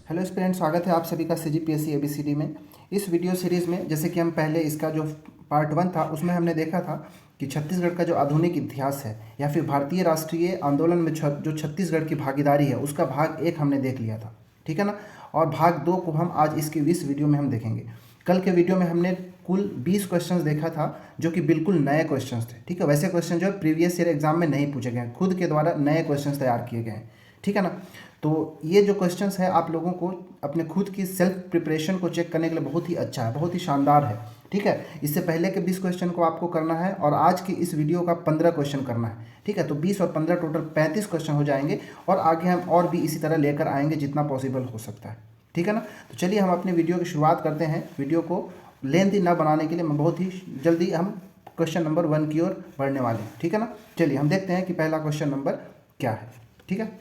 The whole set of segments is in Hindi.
हेलो स्टूडेंट, स्वागत है आप सभी का CGPSC ABCD में। इस वीडियो सीरीज़ में जैसे कि हम पहले इसका जो पार्ट 1 था उसमें हमने देखा था कि छत्तीसगढ़ का जो आधुनिक इतिहास है या फिर भारतीय राष्ट्रीय आंदोलन में जो छत्तीसगढ़ की भागीदारी है उसका भाग 1 हमने देख लिया था, ठीक है ना। और भाग 2 को हम आज इस वीडियो में हम देखेंगे। कल के वीडियो में हमने कुल 20 क्वेश्चंस देखा था जो कि बिल्कुल नए क्वेश्चंस थे, ठीक है। वैसे क्वेश्चन जो है प्रीवियस ईयर एग्जाम में नहीं पूछे गए हैं, खुद के द्वारा नए क्वेश्चंस तैयार किए गए हैं, ठीक है ना। तो ये जो क्वेश्चंस है आप लोगों को अपने खुद की सेल्फ प्रिपरेशन को चेक करने के लिए बहुत ही अच्छा है, बहुत ही शानदार है, ठीक है। इससे पहले के 20 क्वेश्चन को आपको करना है और आज की इस वीडियो का 15 क्वेश्चन करना है, ठीक है। तो 20 और 15 टोटल 35 क्वेश्चन हो जाएंगे और आगे हम और भी इसी तरह लेकर आएंगे जितना पॉसिबल हो सकता है, ठीक है ना। तो चलिए हम अपने वीडियो की शुरुआत करते हैं। वीडियो को लेंथी ना बनाने के लिए मैं बहुत ही जल्दी हम क्वेश्चन नंबर 1 की ओर बढ़ने वाले हैं, ठीक है ना। चलिए हम देखते हैं कि पहला क्वेश्चन नंबर क्या है, ठीक है।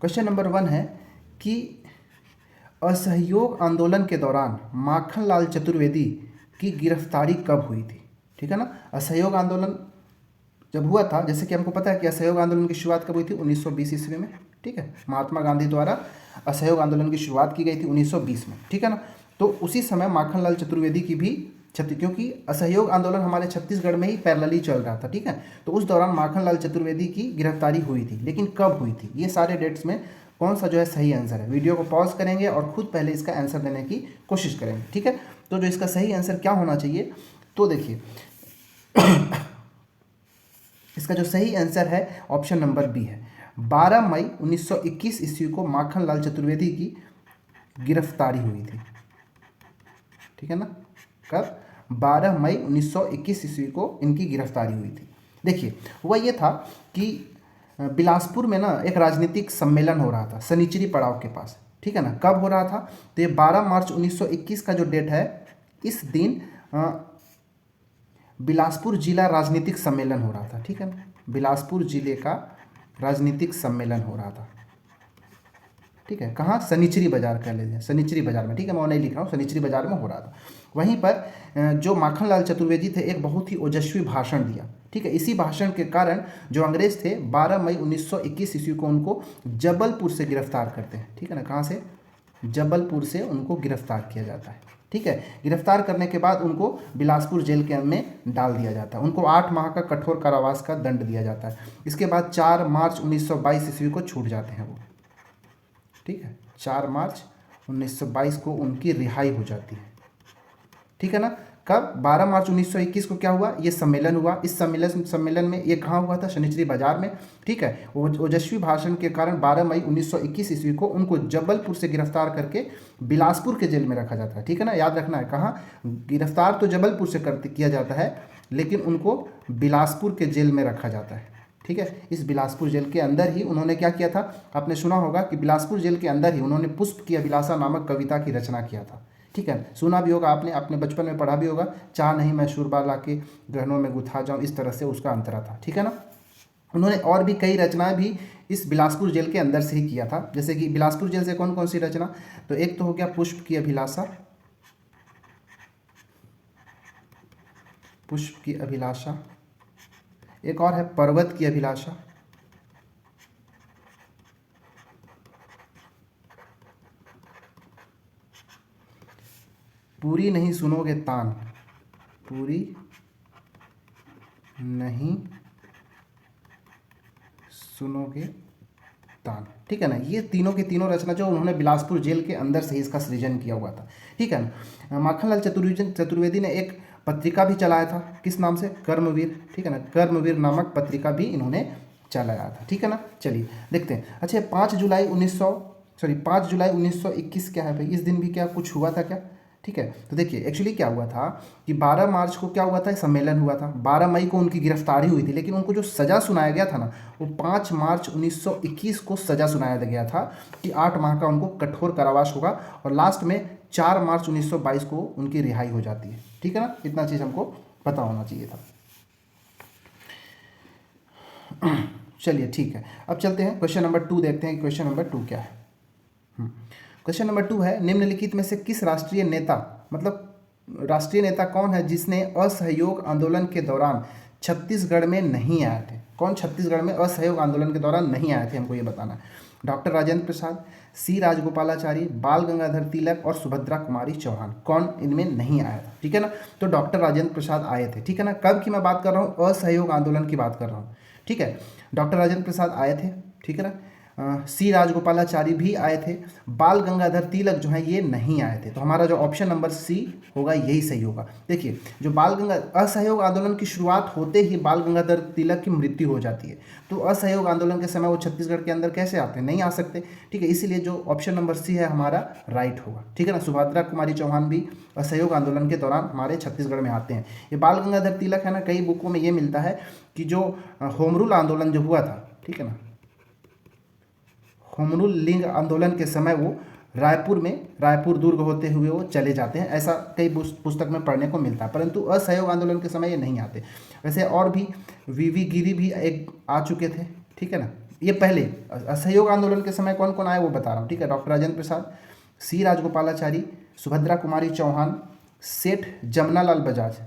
क्वेश्चन नंबर 1 है कि असहयोग आंदोलन के दौरान माखनलाल चतुर्वेदी की गिरफ्तारी कब हुई थी, ठीक है ना। असहयोग आंदोलन जब हुआ था, जैसे कि हमको पता है कि असहयोग आंदोलन की शुरुआत कब हुई थी, 1920 ईस्वी में, ठीक है। महात्मा गांधी द्वारा असहयोग आंदोलन की शुरुआत की गई थी 1920 में, ठीक है ना। तो उसी समय माखनलाल चतुर्वेदी की भी क्योंकि असहयोग आंदोलन हमारे छत्तीसगढ़ में ही पैरेलली चल रहा था, ठीक है। तो उस दौरान माखनलाल चतुर्वेदी की गिरफ्तारी हुई थी, लेकिन कब हुई थी, ये सारे डेट्स में कौन सा जो है सही आंसर है। वीडियो को पॉज करेंगे और खुद पहले इसका आंसर देने की कोशिश करेंगे, ठीक है। तो जो इसका सही आंसर क्या होना चाहिए, तो देखिए इसका जो सही आंसर है ऑप्शन नंबर बी है। 12 मई 1921 ईस्वी को माखनलाल चतुर्वेदी की गिरफ्तारी हुई थी, ठीक है ना। कब? 12 मई 1921 ईस्वी को इनकी गिरफ्तारी हुई थी। देखिए हुआ ये था कि बिलासपुर में ना एक राजनीतिक सम्मेलन हो रहा था सनिचरी पड़ाव के पास, ठीक है ना। कब हो रहा था, तो ये 12 मार्च 1921 का जो डेट है, इस दिन बिलासपुर जिला राजनीतिक सम्मेलन हो रहा था, ठीक है ना। बिलासपुर जिले का राजनीतिक सम्मेलन हो रहा था, ठीक है। कहाँ? सनिचरी बाजार कह लेते हैं, सनिचरी बाजार में, ठीक है। मैं नहीं लिख रहा हूँ, सनिचरी बाजार में हो रहा था। वहीं पर जो माखनलाल चतुर्वेदी थे एक बहुत ही ओजस्वी भाषण दिया, ठीक है। इसी भाषण के कारण जो अंग्रेज थे 12 मई 1921 ईस्वी को उनको जबलपुर से गिरफ्तार करते हैं, ठीक है ना। कहाँ से? जबलपुर से उनको गिरफ्तार किया जाता है, ठीक है। गिरफ्तार करने के बाद उनको बिलासपुर जेल के में डाल दिया जाता है। उनको 8 माह का कठोर कारावास का दंड दिया जाता है। इसके बाद 4 मार्च 1922 ईस्वी को छूट जाते हैं वो, ठीक है। 4 मार्च 1922 को उनकी रिहाई हो जाती है, ठीक है ना। कब? 12 मार्च 1921 को क्या हुआ, ये सम्मेलन हुआ। इस सम्मेलन में ये कहाँ हुआ था? शनिचरी बाजार में, ठीक है। ओजस्वी भाषण के कारण 12 मई 1921 ईस्वी को उनको जबलपुर से गिरफ्तार करके बिलासपुर के जेल में रखा जाता है, ठीक है ना। याद रखना है, कहाँ गिरफ्तार तो जबलपुर से किया जाता है, लेकिन उनको बिलासपुर के जेल में रखा जाता है, ठीक है। इस बिलासपुर जेल के अंदर ही उन्होंने क्या किया था, आपने सुना होगा कि बिलासपुर जेल के अंदर ही उन्होंने पुष्प की अभिलाषा नामक कविता की रचना किया था, ठीक है। सुना भी होगा आपने, अपने बचपन में पढ़ा भी होगा, चाह नहीं मैं शूरबा ला के गहनों में गुथा जाऊं, इस तरह से उसका अंतरा था, ठीक है ना। उन्होंने और भी कई रचनाएं भी इस बिलासपुर जेल के अंदर से ही किया था। जैसे कि बिलासपुर जेल से कौन कौन सी रचना, तो एक तो हो गया पुष्प की अभिलाषा, पुष्प की अभिलाषा, एक और है पर्वत की अभिलाषा, पूरी नहीं सुनोगे तान, पूरी नहीं सुनोगे तान, ठीक है ना। ये तीनों की तीनों रचना जो उन्होंने बिलासपुर जेल के अंदर से ही इसका सृजन किया हुआ था, ठीक है ना। माखनलाल चतुर्वेदी ने एक पत्रिका भी चलाया था, किस नाम से? कर्मवीर, ठीक है ना। कर्मवीर नामक पत्रिका भी इन्होंने चलाया था, ठीक है ना। चलिए देखते हैं। अच्छा 5 जुलाई 1921 क्या है भाई, इस दिन भी क्या कुछ हुआ था क्या, ठीक है। तो देखिए एक्चुअली क्या हुआ था कि 12 मार्च को क्या हुआ था, सम्मेलन हुआ था। 12 मई को उनकी गिरफ्तारी हुई थी, लेकिन उनको जो सज़ा सुनाया गया था ना, वो 5 मार्च 1921 को सज़ा सुनाया गया था कि 8 माह का उनको कठोर कारावास होगा और लास्ट में 4 मार्च 1922 को उनकी रिहाई हो जाती है, ठीक है ना। इतना चीज़ हमको पता होना चाहिए था। चलिए ठीक है, अब चलते हैं क्वेश्चन नंबर 2 देखते हैं कि क्वेश्चन नंबर 2 क्या है। क्वेश्चन नंबर 2 है, निम्नलिखित में से किस राष्ट्रीय नेता, मतलब राष्ट्रीय नेता कौन है जिसने असहयोग आंदोलन के दौरान छत्तीसगढ़ में नहीं आए थे? कौन छत्तीसगढ़ में असहयोग आंदोलन के दौरान नहीं आए थे, हमको ये बताना है। डॉक्टर राजेंद्र प्रसाद, सी राजगोपालाचारी, बाल गंगाधर तिलक और सुभद्रा कुमारी चौहान। कौन इनमें नहीं आया था? ठीक है ना। तो डॉक्टर राजेंद्र प्रसाद आए थे। ठीक है ना। कब की मैं बात कर रहा हूँ? असहयोग आंदोलन की बात कर रहा हूँ। ठीक है, डॉक्टर राजेंद्र प्रसाद आए थे। ठीक है ना। सी राजगोपालाचारी भी आए थे। बाल गंगाधर तिलक जो है ये नहीं आए थे। तो हमारा जो ऑप्शन नंबर सी होगा यही सही होगा। देखिए, जो असहयोग आंदोलन की शुरुआत होते ही बाल गंगाधर तिलक की मृत्यु हो जाती है। तो असहयोग आंदोलन के समय वो छत्तीसगढ़ के अंदर कैसे आते हैं? नहीं आ सकते। ठीक है, इसीलिए जो ऑप्शन नंबर सी है हमारा राइट होगा। ठीक है ना। सुभद्रा कुमारी चौहान भी असहयोग आंदोलन के दौरान हमारे छत्तीसगढ़ में आते हैं। ये बाल गंगाधर तिलक है ना, कई बुकों में ये मिलता है कि जो होम रूल आंदोलन जो हुआ था, ठीक है ना, होम रूल लिंग आंदोलन के समय वो रायपुर दुर्ग होते हुए वो चले जाते हैं। ऐसा कई पुस्तक में पढ़ने को मिलता है, परंतु असहयोग आंदोलन के समय ये नहीं आते। वैसे और भी वीवी गिरी भी एक आ चुके थे। ठीक है ना। ये पहले असहयोग आंदोलन के समय कौन कौन आए वो बता रहा हूँ। ठीक है, डॉक्टर राजेंद्र प्रसाद, सी राजगोपालाचारी, सुभद्रा कुमारी चौहान, सेठ जमनालाल बजाज।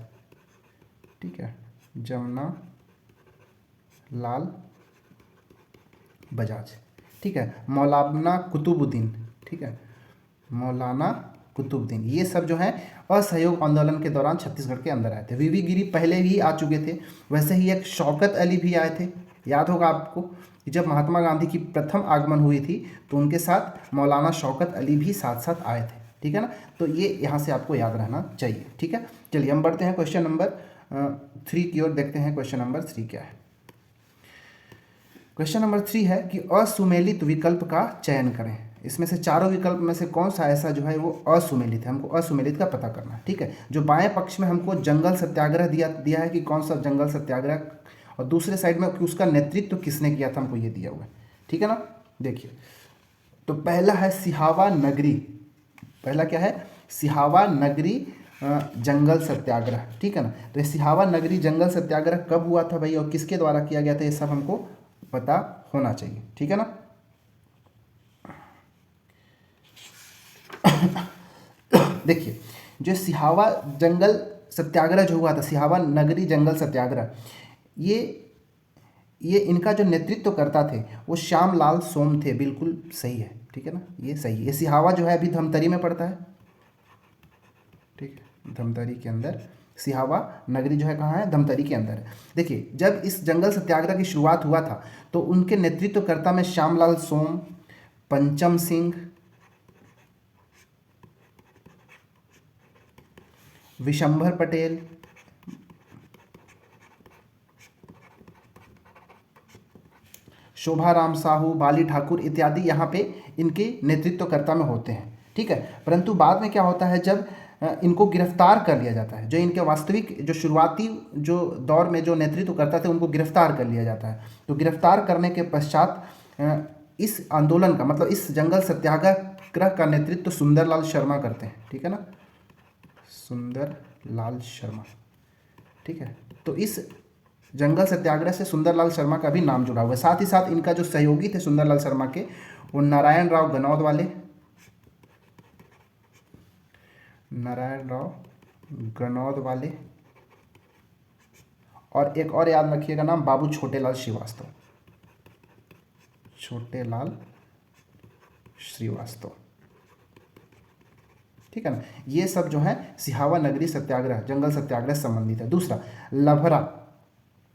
ठीक है, जमना लाल बजाज। ठीक है, मौलाना कुतुबुद्दीन। ठीक है, मौलाना कुतुबुद्दीन, ये सब जो है असहयोग आंदोलन के दौरान छत्तीसगढ़ के अंदर आए थे। वीवी गिरी पहले ही आ चुके थे। वैसे ही एक शौकत अली भी आए थे। याद होगा आपको कि जब महात्मा गांधी की प्रथम आगमन हुई थी तो उनके साथ मौलाना शौकत अली भी साथ साथ आए थे। ठीक है ना। तो ये यहाँ से आपको याद रहना चाहिए। ठीक है, चलिए हम बढ़ते हैं क्वेश्चन नंबर 3 की ओर। देखते हैं क्वेश्चन नंबर 3 क्या है। क्वेश्चन नंबर 3 है कि असुमेलित विकल्प का चयन करें। इसमें से चारों विकल्प में से कौन सा ऐसा जो है वो असुमेलित है? हमको असुमेलित का पता करना है। ठीक है, जो बाएं पक्ष में हमको जंगल सत्याग्रह दिया है कि कौन सा जंगल सत्याग्रह, और दूसरे साइड में कि उसका नेतृत्व किसने किया था, हमको ये दिया हुआ है। ठीक है ना। देखिए, तो पहला है सिहावा नगरी। पहला क्या है? सिहावा नगरी जंगल सत्याग्रह। ठीक है ना। तो ये सिहावा नगरी जंगल सत्याग्रह कब हुआ था भाई और किसके द्वारा किया गया था, ये सब हमको पता होना चाहिए। ठीक है ना। देखिए, जो सिहावा जंगल सत्याग्रह जो हुआ था, सिहावा नगरी जंगल सत्याग्रह, ये इनका जो नेतृत्व करता थे वो श्याम लाल सोम थे। बिल्कुल सही है। ठीक है ना, ये सही है। ये सिहावा जो है अभी धमतरी में पड़ता है। ठीक है, धमतरी के अंदर सिहावा नगरी जो है कहाँ है? धमतरी के अंदर है। देखिए, जब इस जंगल सत्याग्रह की शुरुआत हुआ था तो उनके नेतृत्वकर्ता में श्यामलाल सोम, पंचम सिंह, विशंभर पटेल, शोभा राम साहू, बाली ठाकुर इत्यादि यहाँ पे इनके नेतृत्वकर्ता में होते हैं। ठीक है, परंतु बाद में क्या होता है, जब इनको गिरफ्तार कर लिया जाता है, जो इनके वास्तविक जो शुरुआती जो दौर में जो नेतृत्व करता थे उनको गिरफ्तार कर लिया जाता है। तो गिरफ्तार करने के पश्चात इस आंदोलन का मतलब इस जंगल सत्याग्रह का नेतृत्व सुंदरलाल शर्मा करते हैं। ठीक है ना, सुंदरलाल शर्मा। ठीक है, तो इस जंगल सत्याग्रह से सुंदरलाल शर्मा का भी नाम जुड़ा हुआ है। साथ ही साथ इनका जो सहयोगी थे सुंदरलाल शर्मा के, वो नारायण राव गनौद वाले, नारायण राव गनौद वाले, और एक और याद रखिएगा नाम, बाबू छोटेलाल श्रीवास्तव, छोटेलाल श्रीवास्तव। ठीक है ना। ये सब जो है सिहावा नगरी सत्याग्रह जंगल सत्याग्रह से संबंधित है। दूसरा लभरा।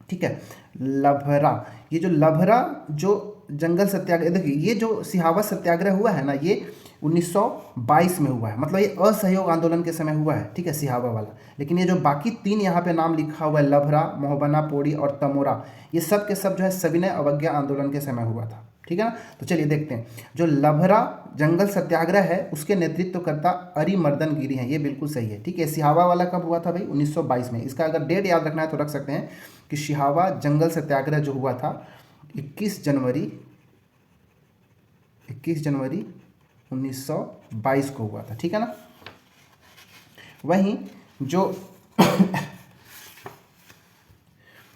ठीक है, लभरा, ये जो लभरा जो जंगल सत्याग्रह, देखिए ये जो सिहावा सत्याग्रह हुआ है ना, ये 1922 में हुआ है। मतलब ये असहयोग आंदोलन के समय हुआ है। ठीक है, सिहावा वाला। लेकिन ये जो बाकी 3 यहाँ पे नाम लिखा हुआ है, लभरा, मोहबना पोड़ी और तमोरा, ये सब के सब जो है सविनय अवज्ञा आंदोलन के समय हुआ था। ठीक है ना। तो चलिए देखते हैं, जो लभरा जंगल सत्याग्रह है उसके नेतृत्वकर्ता अरिमर्दन गिरी हैं। ये बिल्कुल सही है। ठीक है, सिहावा वाला कब हुआ था भाई? 1922 में। इसका अगर डेट याद रखना है तो रख सकते हैं कि सिहावा जंगल सत्याग्रह जो हुआ था 21 जनवरी 1922 को हुआ था। ठीक है ना। वहीं जो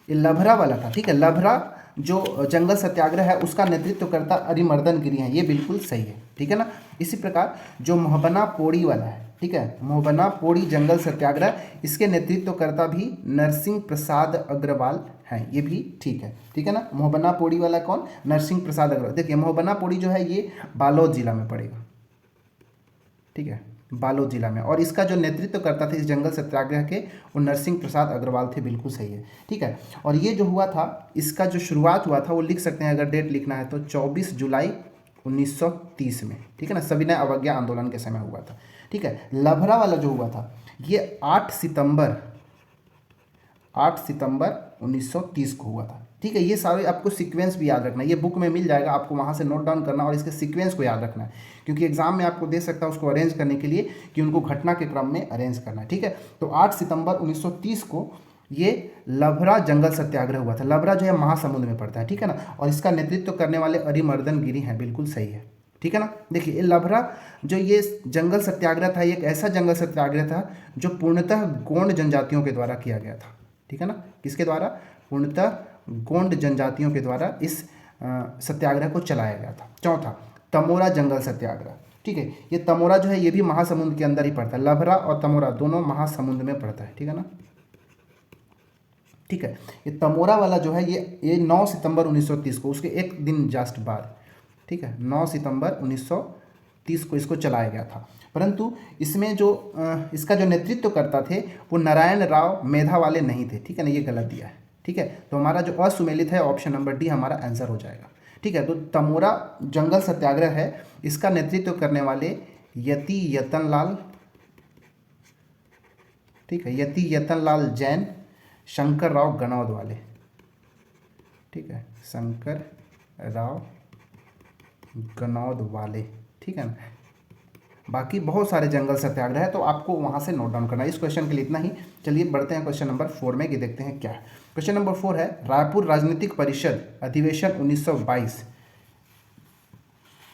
ये लभरा वाला था, ठीक है, लभरा जो जंगल सत्याग्रह है उसका नेतृत्व करता अरिमर्दन गिरी हैं। ये बिल्कुल सही है। ठीक है ना। इसी प्रकार जो मोहबना पोड़ी वाला है, ठीक है, मोहबना पोड़ी जंगल सत्याग्रह, इसके नेतृत्वकर्ता भी नरसिंह प्रसाद अग्रवाल हैं, ये भी ठीक है ना। मोहबना पोड़ी वाला कौन, नरसिंह प्रसाद अग्रवाल। देखिए मोहबना पोड़ी जो है ये बालोद जिला में पड़ेगा, ठीक है, बालोद जिला में। और इसका जो नेतृत्व करता था इस जंगल सत्याग्रह के, वो नरसिंह प्रसाद अग्रवाल थे, बिल्कुल सही है, ठीक है। और ये जो हुआ था, इसका जो शुरुआत हुआ था वो लिख सकते हैं, अगर डेट लिखना है तो 24 जुलाई 1930 में, ठीक है ना, सविनय अवज्ञा आंदोलन के समय हुआ था, ठीक है। लभरा वाला जो हुआ था ये 8 सितंबर 1930 को हुआ था, ठीक है। ये सारे आपको सीक्वेंस भी याद रखना है, ये बुक में मिल जाएगा, आपको वहाँ से नोट डाउन करना और इसके सीक्वेंस को याद रखना है, क्योंकि एग्जाम में आपको दे सकता है उसको अरेंज करने के लिए कि उनको घटना के क्रम में अरेंज करना है, ठीक है। तो 8 सितंबर 1930 को ये लभरा जंगल सत्याग्रह हुआ था। लभरा जो है महासमुंद में पड़ता है, ठीक है ना, और इसका नेतृत्व करने वाले अरिमर्दन गिरी हैं, बिल्कुल सही है, ठीक है ना। देखिए ये लभरा जो ये जंगल सत्याग्रह था, ये एक ऐसा जंगल सत्याग्रह था जो पूर्णतः गोंड जनजातियों के द्वारा किया गया था, ठीक है ना। किसके द्वारा, पूर्णतः गोंड जनजातियों के द्वारा इस सत्याग्रह को चलाया गया था। चौथा, तमोरा जंगल सत्याग्रह, ठीक है। ये तमोरा जो है ये भी महासमुंद के अंदर ही पड़ता है, लभरा और तमोरा दोनों महासमुंद में पड़ता है, ठीक है ना, ठीक है। ये तमोरा वाला जो है ये 9 सितंबर 1930 को, उसके एक दिन जस्ट बाद, ठीक है, 9 सितंबर 1930 को इसको चलाया गया था। परंतु इसमें जो इसका जो नेतृत्व करता थे वो नारायण राव मेधावाले नहीं थे, ठीक है ना, ये गलत दिया है, ठीक है। तो हमारा जो असुमेलित है ऑप्शन नंबर डी हमारा आंसर हो जाएगा, ठीक है। तो तमोरा जंगल सत्याग्रह है, इसका नेतृत्व करने वाले यति यतनलाल, ठीक है, यति यतनलाल जैन, शंकर राव गनौद वाले, ठीक है, शंकर राव गनौद वाले, ठीक है ना। बाकी बहुत सारे जंगल सत्याग्रह है, तो आपको वहाँ से नोट डाउन करना है। इस क्वेश्चन के लिए इतना ही। चलिए बढ़ते हैं क्वेश्चन नंबर 4 में, कि देखते हैं क्या है। क्वेश्चन नंबर 4 है, रायपुर राजनीतिक परिषद अधिवेशन 1922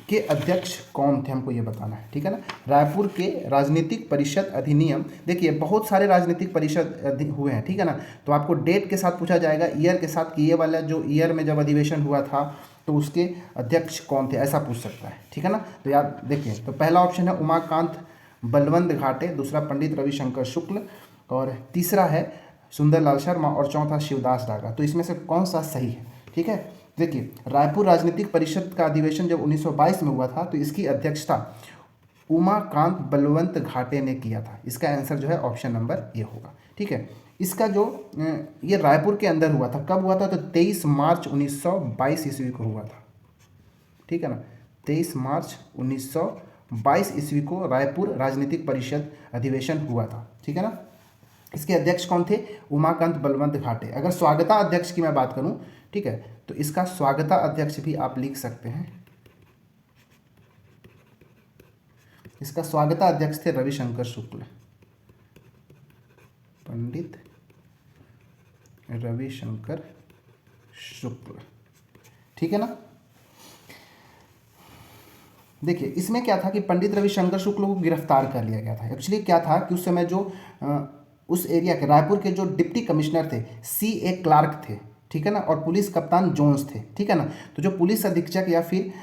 के अध्यक्ष कौन थे, हमको ये बताना है, ठीक है ना। रायपुर के राजनीतिक परिषद अधिनियम, देखिए बहुत सारे राजनीतिक परिषद हुए हैं, ठीक है ना। तो आपको डेट के साथ पूछा जाएगा, ईयर के साथ, कि ये वाला जो ईयर में जब अधिवेशन हुआ था तो उसके अध्यक्ष कौन थे, ऐसा पूछ सकता है, ठीक है ना। तो याद देखिए, तो पहला ऑप्शन है उमाकांत बलवंत घाटे, दूसरा पंडित रविशंकर शुक्ल, और तीसरा है सुंदरलाल शर्मा, और चौथा शिवदास डागा। तो इसमें से कौन सा सही है, ठीक है। देखिए रायपुर राजनीतिक परिषद का अधिवेशन जब 1922 में हुआ था तो इसकी अध्यक्षता उमाकांत बलवंत घाटे ने किया था। इसका आंसर जो है ऑप्शन नंबर ए होगा, ठीक है। इसका जो ये रायपुर के अंदर हुआ था, कब हुआ था, तो 23 मार्च 1922 ईस्वी को हुआ था, ठीक है ना। 23 मार्च 1922 ईस्वी को रायपुर राजनीतिक परिषद अधिवेशन हुआ था, ठीक है ना। इसके अध्यक्ष कौन थे, उमाकांत बलवंत घाटे। अगर स्वागता अध्यक्ष की मैं बात करूं, ठीक है, तो इसका स्वागता अध्यक्ष भी आप लिख सकते हैं। इसका स्वागता अध्यक्ष थे रविशंकर शुक्ल, पंडित रविशंकर शुक्ल, ठीक है ना। देखिए इसमें क्या था कि पंडित रविशंकर शुक्ल को गिरफ्तार कर लिया गया था। एक्चुअली क्या था कि उस समय जो उस एरिया के रायपुर के जो डिप्टी कमिश्नर थे C.A. क्लार्क थे, ठीक है ना, और पुलिस कप्तान जोन्स थे, ठीक है ना। तो जो पुलिस अधीक्षक या फिर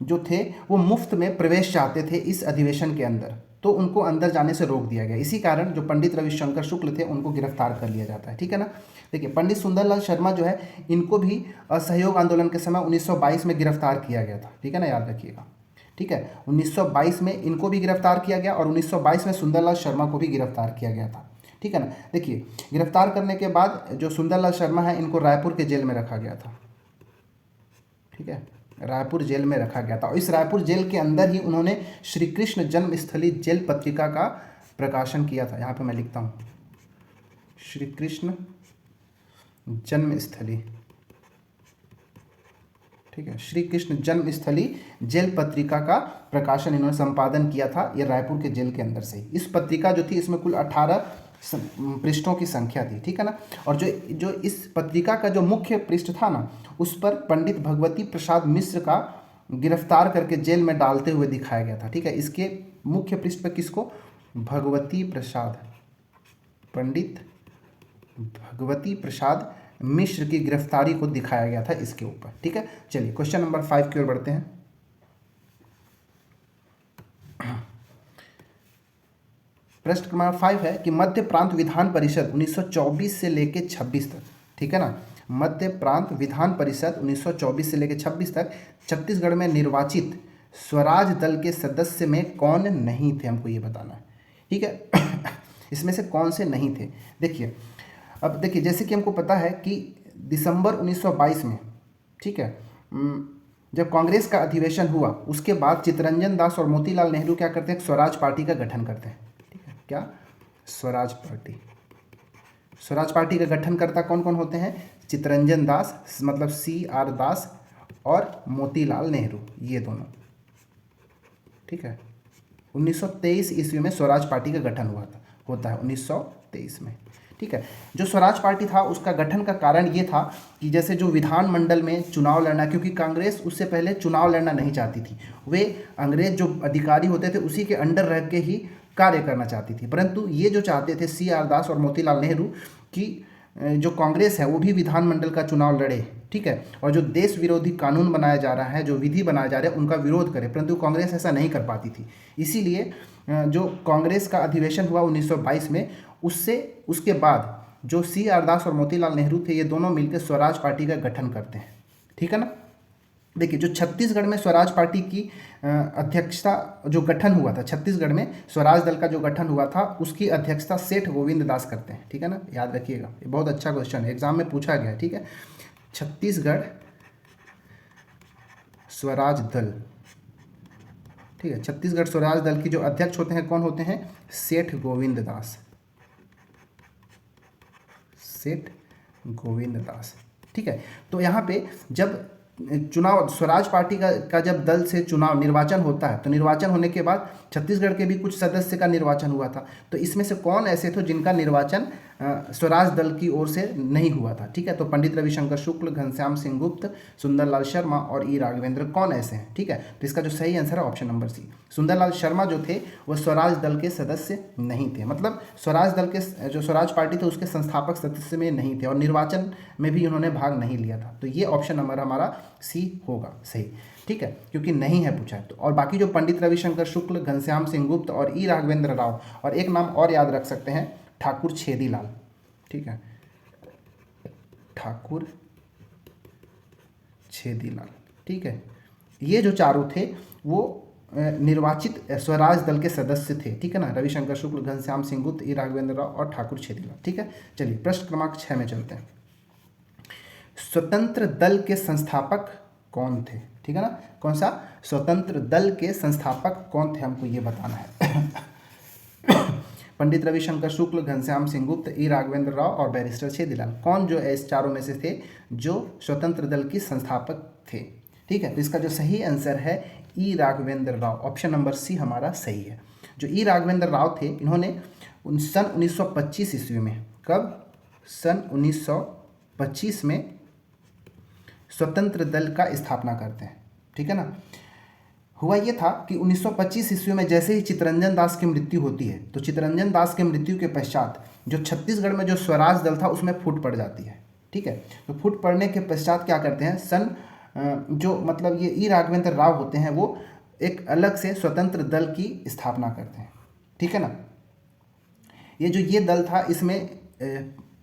जो थे वो मुफ्त में प्रवेश चाहते थे इस अधिवेशन के अंदर, तो उनको अंदर जाने से रोक दिया गया। इसी कारण जो पंडित रविशंकर शुक्ल थे उनको गिरफ्तार कर लिया जाता है, ठीक है ना। देखिए पंडित सुंदरलाल शर्मा जो है इनको भी असहयोग आंदोलन के समय 1922 में गिरफ्तार किया गया था, ठीक है ना, याद रखिएगा, ठीक है। 1922 में इनको भी गिरफ्तार किया गया और 1922 में सुंदरलाल शर्मा को भी गिरफ्तार किया गया था, ठीक है ना। देखिए गिरफ्तार करने के बाद जो सुंदरलाल शर्मा है इनको रायपुर के जेल में रखा गया था, ठीक है, रायपुर जेल में रखा गया था। और इस रायपुर जेल के अंदर ही उन्होंने श्री कृष्ण जन्मस्थली जेल पत्रिका का प्रकाशन किया था। यहाँ पे मैं लिखता हूँ श्री कृष्ण जन्मस्थली, ठीक है, श्री कृष्ण जन्मस्थली जेल पत्रिका का प्रकाशन इन्होंने संपादन किया था, ये रायपुर के जेल के अंदर से ही। इस पत्रिका जो थी इसमें कुल 18 पृष्ठों की संख्या थी, ठीक है ना। और जो इस पत्रिका का जो मुख्य पृष्ठ था ना, उस पर पंडित भगवती प्रसाद मिश्र का गिरफ्तार करके जेल में डालते हुए दिखाया गया था, ठीक है। इसके मुख्य पृष्ठ पर किसको, भगवती प्रसाद, पंडित भगवती प्रसाद मिश्र की गिरफ्तारी को दिखाया गया था इसके ऊपर, ठीक है। चलिए क्वेश्चन नंबर 5 की ओर बढ़ते हैं। प्रश्न क्रमांक 5 है कि मध्य प्रांत विधान परिषद 1924 से लेके 26 तक, ठीक है ना, मध्य प्रांत विधान परिषद 1924 से लेके 26 तक छत्तीसगढ़ में निर्वाचित स्वराज दल के सदस्य में कौन नहीं थे, हमको ये बताना है, ठीक है। इसमें से कौन से नहीं थे, देखिए। अब देखिए, जैसे कि हमको पता है कि दिसंबर 1922 में, ठीक है, जब कांग्रेस का अधिवेशन हुआ उसके बाद चित्तरंजन दास और मोतीलाल नेहरू क्या करते हैं, स्वराज पार्टी का गठन करते हैं, ठीक है, क्या, स्वराज पार्टी। स्वराज पार्टी का गठन करता कौन कौन होते हैं, चित्तरंजन दास मतलब CR दास और मोतीलाल नेहरू, ये दोनों, ठीक है। 1923 ईस्वी में स्वराज पार्टी का गठन होता है 1923 में, ठीक है। जो स्वराज पार्टी था उसका गठन का कारण ये था कि जैसे जो विधानमंडल में चुनाव लड़ना, क्योंकि कांग्रेस उससे पहले चुनाव लड़ना नहीं चाहती थी, वे अंग्रेज जो अधिकारी होते थे उसी के अंडर रह के ही कार्य करना चाहती थी, परंतु ये जो चाहते थे CR दास और मोतीलाल नेहरू कि जो कांग्रेस है वो भी विधानमंडल का चुनाव लड़े, ठीक है, और जो देश विरोधी कानून बनाया जा रहा है, जो विधि बनाया जा रहा है, उनका विरोध करे, परंतु कांग्रेस ऐसा नहीं कर पाती थी। इसीलिए जो कांग्रेस का अधिवेशन हुआ 1922 में, उसके बाद जो CR दास और मोतीलाल नेहरू थे, ये दोनों मिलकर स्वराज पार्टी का गठन करते हैं, ठीक है ना। देखिए, जो छत्तीसगढ़ में स्वराज पार्टी की अध्यक्षता, जो गठन हुआ था छत्तीसगढ़ में स्वराज दल का जो गठन हुआ था, उसकी अध्यक्षता सेठ गोविंद दास करते हैं, ठीक है ना, याद रखिएगा, ये बहुत अच्छा क्वेश्चन है, एग्जाम में पूछा गया है, ठीक है। छत्तीसगढ़ स्वराज दल, ठीक है, छत्तीसगढ़ स्वराज दल की जो अध्यक्ष होते हैं कौन होते हैं, सेठ गोविंद दास, सेठ गोविंद दास, ठीक है। तो यहाँ पे जब चुनाव स्वराज पार्टी का जब दल से चुनाव निर्वाचन होता है, तो निर्वाचन होने के बाद छत्तीसगढ़ के भी कुछ सदस्य का निर्वाचन हुआ था, तो इसमें से कौन ऐसे थे जिनका निर्वाचन स्वराज दल की ओर से नहीं हुआ था, ठीक है। तो पंडित रविशंकर शुक्ल, घनश्याम सिंह गुप्त, सुंदरलाल शर्मा और ई राघवेंद्र कौन ऐसे हैं, ठीक है। तो इसका जो सही आंसर है option number C, Sundarlal Sharma जो थे वो स्वराज दल के सदस्य नहीं थे, मतलब स्वराज दल के जो स्वराज पार्टी थे उसके संस्थापक सदस्य में नहीं थे, और निर्वाचन में भी उन्होंने भाग नहीं लिया था। तो ये ऑप्शन नंबर हमारा सी होगा सही, ठीक है, क्योंकि नहीं है पूछा है तो। और बाकी जो पंडित रविशंकर शुक्ल, घनश्याम सिंह गुप्त और ई राघवेंद्र राव, और एक नाम और याद रख सकते हैं, ठाकुर छेदीलाल, ठीक है, ठाकुर छेदीलाल, ठीक है। ये जो चारों थे वो निर्वाचित स्वराज दल के सदस्य थे, ठीक है ना, रविशंकर शुक्ल, घनश्याम सिंह गुप्त, ई राघवेंद्र राव और ठाकुर छेदीलाल, ठीक है। चलिए प्रश्न क्रमांक 6 में चलते हैं। स्वतंत्र दल के संस्थापक कौन थे, ठीक है ना, कौन सा, स्वतंत्र दल के संस्थापक कौन थे, हमको ये बताना है। पंडित रविशंकर शुक्ल, घनश्याम सिंह गुप्त, ई राघवेंद्र राव और बैरिस्टर छेदीलाल, कौन जो इस चारों में से थे जो स्वतंत्र दल के संस्थापक थे, ठीक है। तो इसका जो सही आंसर है E Raghavendra Rao, option number C हमारा सही है। जो ई राघवेंद्र राव थे, इन्होंने सन 1925 ईस्वी में, कब, सन 1925 में स्वतंत्र दल का स्थापना करते हैं, ठीक है ना। हुआ ये था कि 1925 ईस्वी में जैसे ही चित्तरंजन दास की मृत्यु होती है, तो चित्तरंजन दास की मृत्यु के पश्चात जो छत्तीसगढ़ में जो स्वराज दल था उसमें फूट पड़ जाती है, ठीक है। तो फूट पड़ने के पश्चात क्या करते हैं, जो मतलब ये ई राघवेंद्र राव होते हैं, वो एक अलग से स्वतंत्र दल की स्थापना करते हैं, ठीक है ना। ये जो ये दल था, इसमें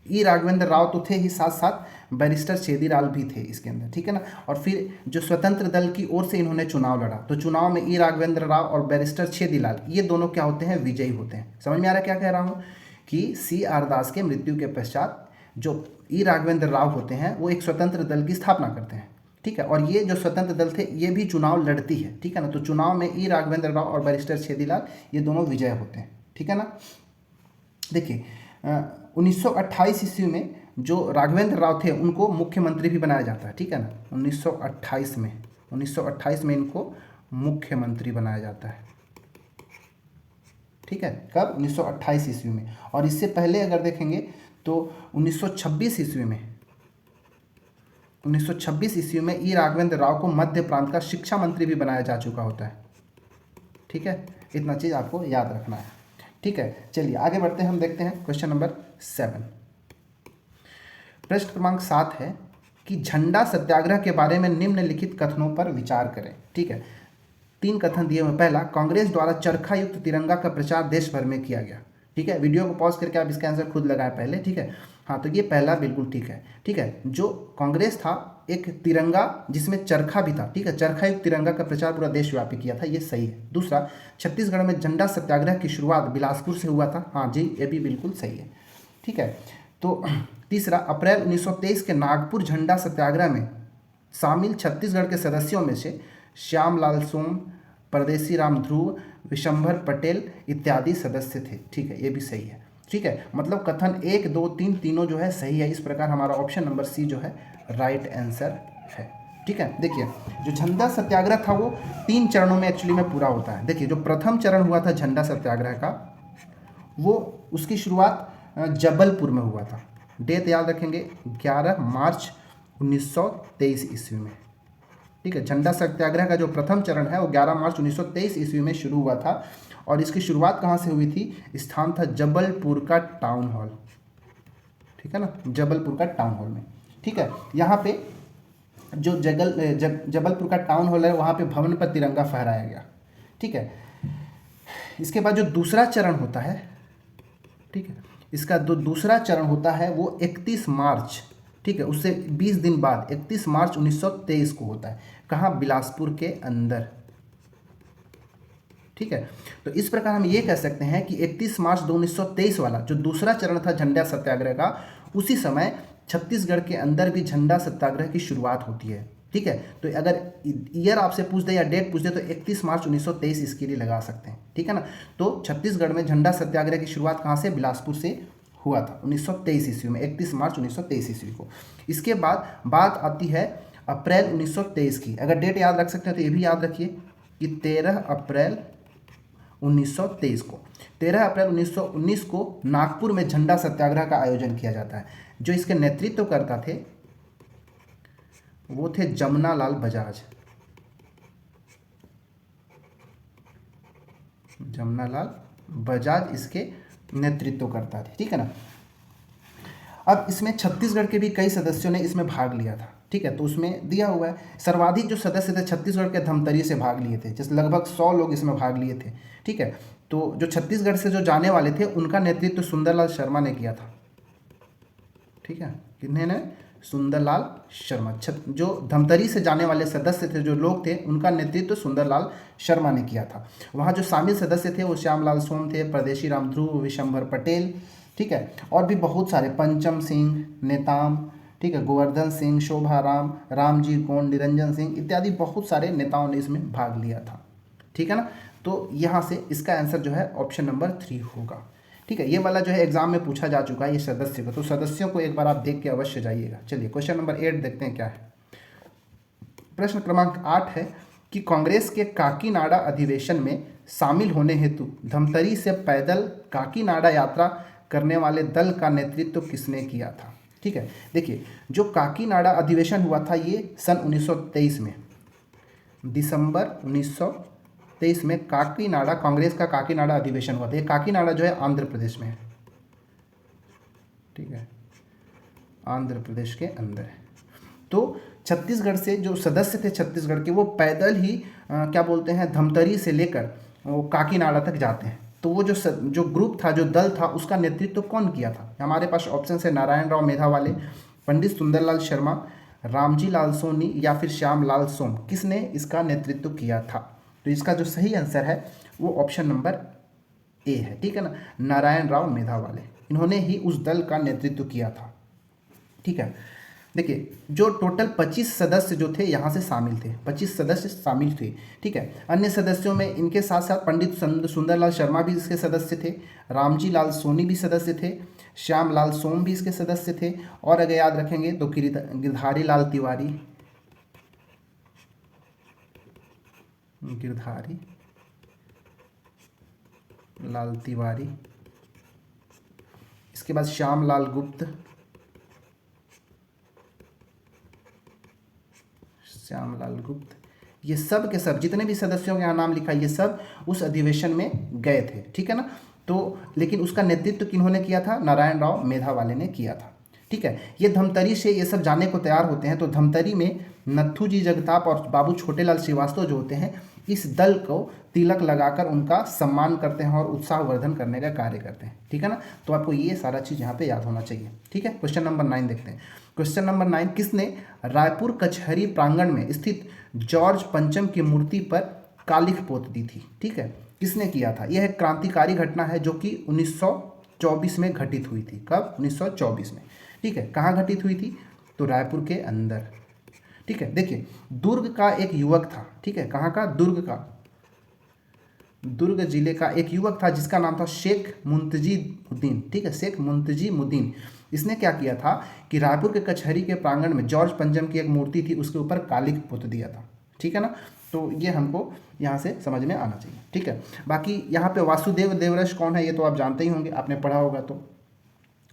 ई राघवेंद्र राव तो थे ही, साथ साथ बैरिस्टर छेदीलाल भी थे इसके अंदर, ठीक है ना। और फिर जो स्वतंत्र दल की ओर से इन्होंने चुनाव लड़ा, तो चुनाव में ई राघवेंद्र राव और बैरिस्टर छेदीलाल ये दोनों क्या होते हैं, विजयी होते हैं। समझ में आ रहा है क्या कह रहा हूँ, कि CR दास के मृत्यु के पश्चात जो ई राघवेंद्र राव होते हैं वो एक स्वतंत्र दल की स्थापना करते हैं, ठीक है। और ये जो स्वतंत्र दल थे ये भी चुनाव लड़ती है, ठीक है ना। तो चुनाव में ई राघवेंद्र राव और बैरिस्टर छेदीलाल ये दोनों विजय होते हैं, ठीक है ना। देखिए 1928 ईस्वी में जो राघवेंद्र राव थे उनको मुख्यमंत्री भी बनाया जाता है, ठीक है ना। 1928 में इनको मुख्यमंत्री बनाया जाता है, ठीक है, कब, 1928 ईस्वी में। और इससे पहले अगर देखेंगे तो 1926 ईस्वी में ई राघवेंद्र राव को मध्य प्रांत का शिक्षा मंत्री भी बनाया जा चुका होता है, ठीक है। इतना चीज़ आपको याद रखना है, ठीक है। चलिए आगे बढ़ते हैं, हम देखते हैं क्वेश्चन नंबर 7। प्रश्न क्रमांक 7 है कि झंडा सत्याग्रह के बारे में निम्नलिखित कथनों पर विचार करें, ठीक है। 3 कथन दिए हुए। पहला, कांग्रेस द्वारा चरखा युक्त तिरंगा का प्रचार देश भर में किया गया, ठीक है, वीडियो को पॉज करके आप इसका आंसर खुद लगाएं पहले, ठीक है। हाँ, तो ये पहला बिल्कुल ठीक है, ठीक है। जो कांग्रेस था एक तिरंगा जिसमें चरखा भी था, ठीक है, चरखा युक्त तिरंगा का प्रचार पूरा देशव्यापी किया था, ये सही है। दूसरा, छत्तीसगढ़ में झंडा सत्याग्रह की शुरुआत बिलासपुर से हुआ था, हाँ जी, ये भी बिल्कुल सही है, ठीक है। तो तीसरा, अप्रैल 1923 के नागपुर झंडा सत्याग्रह में शामिल छत्तीसगढ़ के सदस्यों में से श्यामलाल सोम, परदेसी राम ध्रुव, विशंभर पटेल इत्यादि सदस्य थे, ठीक है, ये भी सही है, ठीक है। मतलब कथन 1, 2, 3 तीनों जो है सही है। इस प्रकार हमारा ऑप्शन नंबर सी जो है राइट आंसर है, ठीक है। देखिए, जो झंडा सत्याग्रह था वो 3 चरणों में एक्चुअली में पूरा होता है। देखिए, जो प्रथम चरण हुआ था झंडा सत्याग्रह का, वो उसकी शुरुआत जबलपुर में हुआ था। डेट याद रखेंगे, 11 मार्च 1923 ईस्वी में, ठीक है। झंडा सत्याग्रह का जो प्रथम चरण है वो 11 मार्च 1923 ईस्वी में शुरू हुआ था, और इसकी शुरुआत कहाँ से हुई थी? स्थान था जबलपुर का टाउन हॉल, ठीक है ना, जबलपुर का टाउन हॉल में, ठीक है। यहाँ पे जो जबलपुर का टाउन हॉल है वहाँ पे भवन पर तिरंगा फहराया गया, ठीक है। इसके बाद जो दूसरा चरण होता है, ठीक है, इसका जो दूसरा चरण होता है वो 31 मार्च, ठीक है, उससे 20 दिन बाद 31 मार्च 1923 को होता है। कहाँ? बिलासपुर के अंदर, ठीक है। तो इस प्रकार हम ये कह सकते हैं कि 31 मार्च 1923 वाला जो दूसरा चरण था झंडा सत्याग्रह का, उसी समय छत्तीसगढ़ के अंदर भी झंडा सत्याग्रह की शुरुआत होती है, ठीक है। तो अगर ईयर आपसे पूछ दे या डेट पूछ दे तो 31 मार्च 1923 इसके लिए लगा सकते हैं, ठीक है ना। तो छत्तीसगढ़ में झंडा सत्याग्रह की शुरुआत कहाँ से? बिलासपुर से हुआ था 1923 ईस्वी में, 31 मार्च 1923 ईस्वी को। इसके बाद बात आती है अप्रैल 1923 की। अगर डेट याद रख सकते हैं तो ये भी याद रखिए कि 13 अप्रैल 1923 को, 13 अप्रैल 1919 को नागपुर में झंडा सत्याग्रह का आयोजन किया जाता है। जो इसके नेतृत्व करता थे वो थे जमनालाल बजाज, जमनालाल बजाज इसके नेतृत्व करता थे, ठीक है ना। अब इसमें छत्तीसगढ़ के भी कई सदस्यों ने इसमें भाग लिया था, ठीक है। तो उसमें दिया हुआ है सर्वाधिक जो सदस्य थे छत्तीसगढ़ के धमतरी से भाग लिए थे, जैसे लगभग 100 लोग इसमें भाग लिए थे, ठीक है। तो जो छत्तीसगढ़ से जो जाने वाले थे उनका नेतृत्व सुंदरलाल शर्मा ने किया था, ठीक है। किन्होंने? सुंदरलाल शर्मा। जो धमतरी से जाने वाले सदस्य थे, जो लोग थे, उनका नेतृत्व सुंदरलाल शर्मा ने किया था। वहाँ जो शामिल सदस्य थे वो श्यामलाल सोम थे, परदेशी राम ध्रुव, विशंभर पटेल, ठीक है, और भी बहुत सारे, पंचम सिंह, नेताम, ठीक है, गोवर्धन सिंह, शोभा राम, रामजी गोंड, निरंजन सिंह इत्यादि बहुत सारे नेताओं ने इसमें भाग लिया था, ठीक है ना। तो यहाँ से इसका आंसर जो है ऑप्शन नंबर 3 होगा, ठीक है। ये वाला जो है एग्जाम में पूछा जा चुका है ये सदस्य को, तो सदस्यों को एक बार आप देख के अवश्य जाइएगा। चलिए क्वेश्चन नंबर 8 देखते हैं क्या है। प्रश्न क्रमांक 8 है कि कांग्रेस के काकीनाडा अधिवेशन में शामिल होने हेतु धमतरी से पैदल काकीनाडा यात्रा करने वाले दल का नेतृत्व किसने किया था? ठीक है, देखिए जो काकीनाडा अधिवेशन हुआ था ये सन 1923 में, दिसंबर 1923 में काकीनाडा, कांग्रेस का काकीनाडा अधिवेशन हुआ था। ये काकीनाडा जो है आंध्र प्रदेश में है, ठीक है, आंध्र प्रदेश के अंदर है। तो छत्तीसगढ़ से जो सदस्य थे छत्तीसगढ़ के, वो पैदल ही क्या बोलते हैं, धमतरी से लेकर वो काकीनाडा तक जाते हैं। तो वो जो ग्रुप था, जो दल था, उसका नेतृत्व कौन किया था? हमारे पास ऑप्शन है नारायण राव मेधावाले, पंडित सुंदरलाल शर्मा, रामजी लाल सोनी या फिर श्याम लाल सोम। किसने इसका नेतृत्व किया था? तो इसका जो सही आंसर है वो ऑप्शन नंबर ए है, ठीक है ना, नारायण राव मेधावाले, इन्होंने ही उस दल का नेतृत्व किया था, ठीक है। देखिए जो टोटल 25 सदस्य जो थे यहाँ से शामिल थे, 25 सदस्य शामिल थे, ठीक है। अन्य सदस्यों में इनके साथ साथ पंडित सुंदरलाल शर्मा भी इसके सदस्य थे, रामजी लाल सोनी भी सदस्य थे, श्याम लाल सोम भी इसके सदस्य थे, और अगर याद रखेंगे तो गिरधारी लाल तिवारी, गिरधारी लाल तिवारी, इसके बाद श्याम लाल गुप्त, श्यामलाल गुप्त, ये सब के सब जितने भी सदस्यों के यहाँ नाम लिखा है ये सब उस अधिवेशन में गए थे, ठीक है ना। तो लेकिन उसका नेतृत्व किन्होंने किया था? नारायण राव मेधावाले ने किया था, ठीक है। ये धमतरी से ये सब जाने को तैयार होते हैं, तो धमतरी में नत्थू जी जगताप और बाबू छोटेलाल श्रीवास्तव जो होते हैं इस दल को तिलक लगाकर उनका सम्मान करते हैं और उत्साहवर्धन करने का कार्य करते हैं। ठीक है ना, तो आपको ये सारा चीज़ यहाँ पे याद होना चाहिए। ठीक है, क्वेश्चन नंबर 9 देखते हैं। क्वेश्चन नंबर 9, किसने रायपुर कचहरी प्रांगण में स्थित जॉर्ज पंचम की मूर्ति पर कालिख पोत दी थी? ठीक है, किसने किया था? यह एक क्रांतिकारी घटना है जो कि 1924 में घटित हुई थी। कब? 1924 में। ठीक है, कहाँ घटित हुई थी? तो रायपुर के अंदर। ठीक है, देखिए दुर्ग का एक युवक था। ठीक है, कहाँ का? दुर्ग का, दुर्ग जिले का एक युवक था जिसका नाम था शेख मुंतजीमुद्दीन। ठीक है, शेख मुंतजीमुद्दीन। इसने क्या किया था कि रायपुर के कचहरी के प्रांगण में जॉर्ज पंचम की एक मूर्ति थी, उसके ऊपर कालिख पोत दिया था। ठीक है ना, तो ये हमको यहाँ से समझ में आना चाहिए। ठीक है, बाकी यहाँ पे वासुदेव देवरस कौन है ये तो आप जानते ही होंगे, आपने पढ़ा होगा। तो